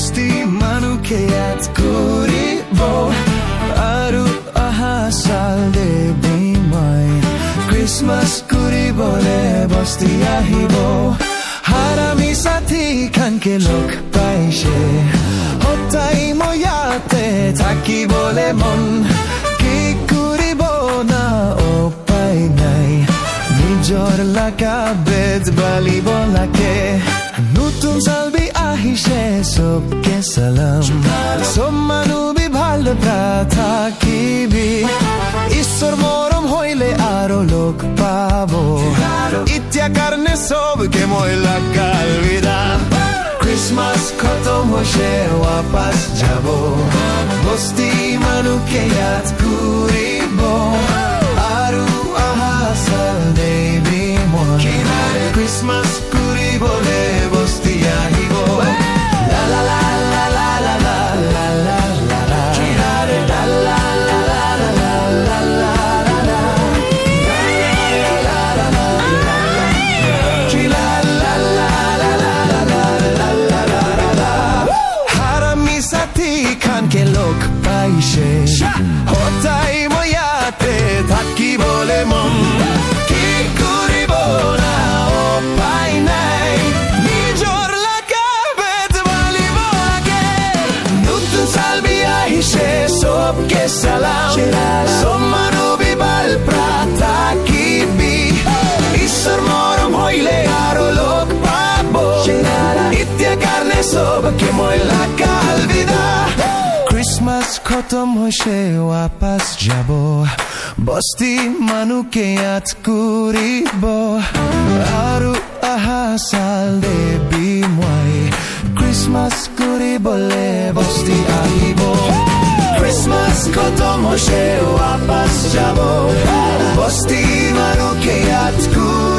বস্তি মানুহকে ইয়াত কৰিব আৰু অহা সাল দেৱী মই ক্ৰিছমাছ কৰিবলৈ বস্তি আহিব হাৰামি সাথী খানকে লগ পাইছে সদায় মই ইয়াতে থাকিবলৈ মন কি কৰিব না উপায় নাই নিজৰ লাগা বেদ বালিব লাগে নতুন সালবি আহিছে সবকে সালাম সব মানুহ ভাল থাকিবি ঈশ্বৰ মৰম হইলে আৰু লগ পাব এতিয়া কাৰণে সবকে মই লাগা আলবিদা ক্ৰিছমাছ খতম হৈছে ৱাপাছ যাব বস্তি মানুহকে ইয়াত ঘূৰিব আৰু অহা সাল দেৱী মই ক্ৰিছমাছ ঘূৰিবলৈ বস্তি আহিব লা লা লা লা লা লা লা লা লা লা লা লা লা খানকে লগ পাইছে সদায় মই ইয়াতে থাকিবলৈ মন কি কৰিব না উপায় নাই নিজৰ লাগা বেদ বালিব লাগে নতুন সালবি আহিছে সবকে সালাম সব মানুহ ভাল থাকিবি ঈশ্বৰ মৰম হইলে আৰু লগ পাব এতিয়া কাৰণে সবকে মই লাগা আলবিদা ক্ৰিছমাছ খতম হৈছে ৱাপাছ যাব বস্তি মানুহকে ইয়াত ঘূৰিব আৰু অহা সাল দেৱী মই ক্ৰিছমাছ ঘূৰিবলৈ বস্তি আহিব ক্ৰিছমাছ খতম হৈছে ৱাপাছ যাব বস্তি মানুহকে ইয়াত ঘূৰিব